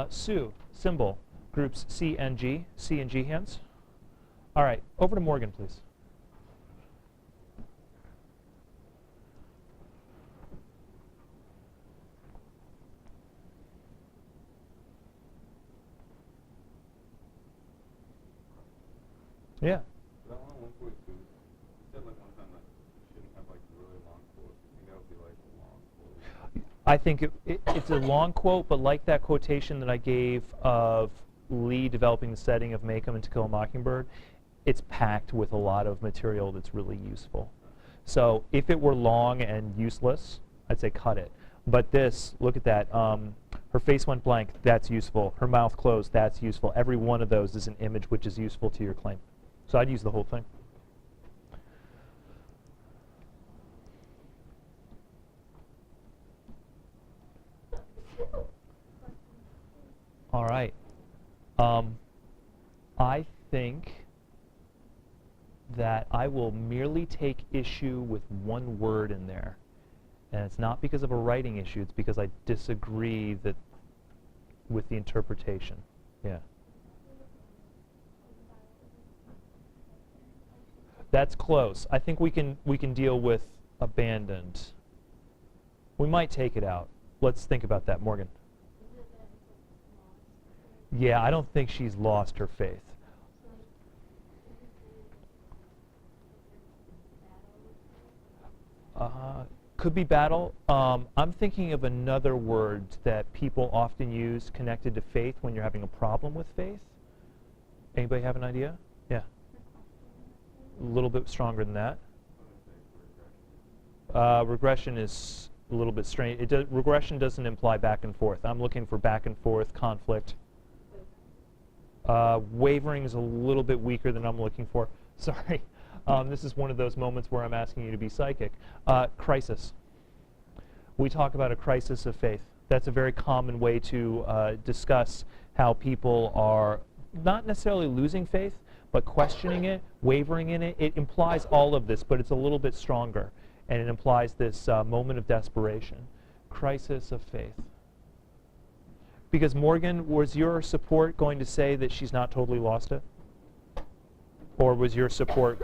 Sue, symbol, groups C and G. C and G hands. All right, over to Morgan, please. Yeah. That one, 142. You said like one time that you shouldn't have like really long quotes. You think that would be like a long quote? I think it's a long quote, but like that quotation that I gave of Lee developing the setting of Make 'Em and To Kill a Mockingbird, it's packed with a lot of material that's really useful. So if it were long and useless, I'd say cut it. But this, look at that. Her face went blank, that's useful. Her mouth closed, that's useful. Every one of those is an image which is useful to your claim. So I'd use the whole thing. All right. I think that I will merely take issue with one word in there. And it's not because of a writing issue, it's because I disagree with the interpretation. Yeah. That's close. I think we can deal with abandoned. We might take it out. Let's think about that, Morgan. Yeah, I don't think she's lost her faith. Could be battle. I'm thinking of another word that people often use connected to faith when you're having a problem with faith. Anybody have an idea? Yeah. A little bit stronger than that. Regression is a little bit strange. Regression doesn't imply back and forth. I'm looking for back and forth, conflict. Wavering is a little bit weaker than I'm looking for. Sorry. This is one of those moments where I'm asking you to be psychic. Crisis. We talk about a crisis of faith. That's a very common way to discuss how people are not necessarily losing faith, but questioning it, wavering in it. It implies all of this, but it's a little bit stronger. And it implies this moment of desperation. Crisis of faith. Because Morgan, was your support going to say that she's not totally lost it? Or was your support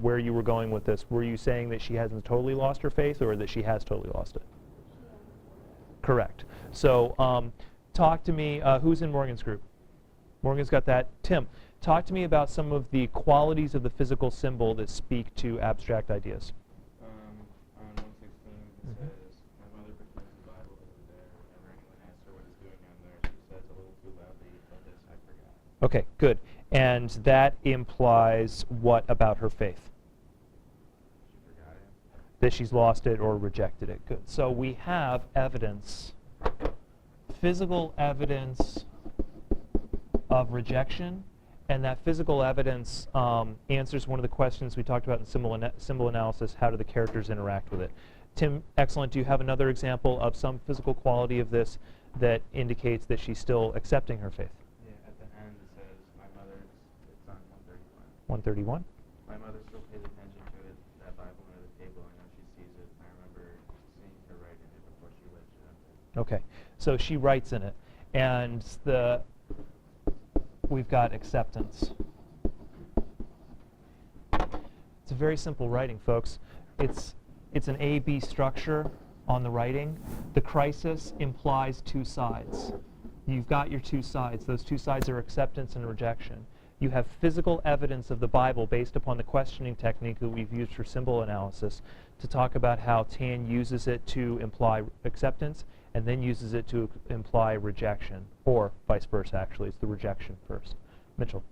where you were going with this? Were you saying that she hasn't totally lost her faith or that she has totally lost it? Correct. So talk to me, who's in Morgan's group? Morgan's got that. Tim, talk to me about some of the qualities of the physical symbol that speak to abstract ideas. On 116, it says, my mother proclaims the Bible over there. Whenever anyone asks her what is going on there, she says a little too loudly, "Oh, this I forgot." Okay, good. And that implies what about her faith? She forgot it. That she's lost it or rejected it. Good. So we have evidence, physical evidence of rejection, and that physical evidence answers one of the questions we talked about in symbol analysis: how do the characters interact with it? Tim, excellent. Do you have another example of some physical quality of this that indicates that she's still accepting her faith? Yeah, at the end it says, my mother's, it's on 131? 131. My mother still pays attention to it, that Bible under the table. I know she sees it. I remember seeing her write in it before she lifts it up. Okay, so she writes in it. And we've got acceptance. It's a very simple writing, folks. It's an A-B structure on the writing. The crisis implies two sides. You've got your two sides. Those two sides are acceptance and rejection. You have physical evidence of the Bible based upon the questioning technique that we've used for symbol analysis to talk about how Tan uses it to imply acceptance and then uses it to imply rejection, or vice versa, actually. It's the rejection first. Mitchell.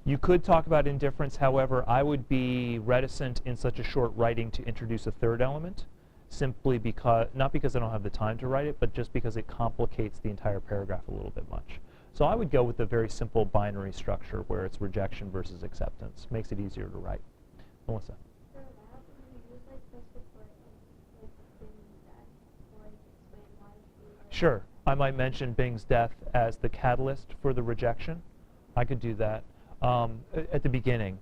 You could talk about indifference, however, I would be reticent in such a short writing to introduce a third element, simply because, not because I don't have the time to write it, but just because it complicates the entire paragraph a little bit much. So I would go with a very simple binary structure where it's rejection versus acceptance. Makes it easier to write. Melissa. Sure. I might mention Bing's death as the catalyst for the rejection. I could do that at the beginning.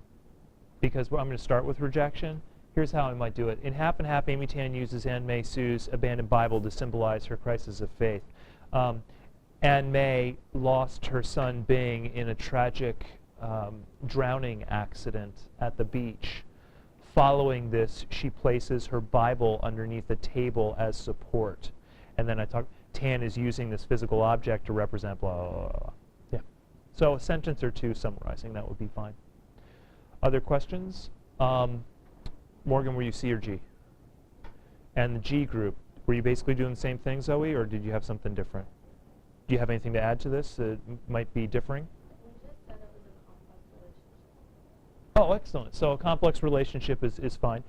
because I'm going to start with rejection. Here's how I might do it. In Half and Half, Amy Tan uses Anne May Sue's abandoned Bible to symbolize her crisis of faith. Anne May lost her son Bing in a tragic drowning accident at the beach. Following this, she places her Bible underneath a table as support. And then Tan is using this physical object to represent blah, blah, blah, blah. Yeah. So a sentence or two summarizing, that would be fine. Other questions? Morgan, were you C or G? And the G group, were you basically doing the same thing, Zoe, or did you have something different? Do you have anything to add to this that might be differing? We just said it was a complex relationship. Oh, excellent. So a complex relationship is fine.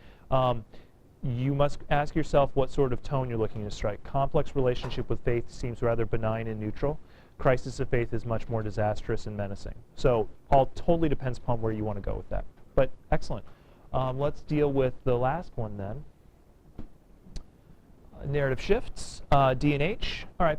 You must ask yourself what sort of tone you're looking to strike. Complex relationship with faith seems rather benign and neutral. Crisis of faith is much more disastrous and menacing. So all totally depends upon where you want to go with that. But excellent. Let's deal with the last one then. Narrative shifts, D and H. All right.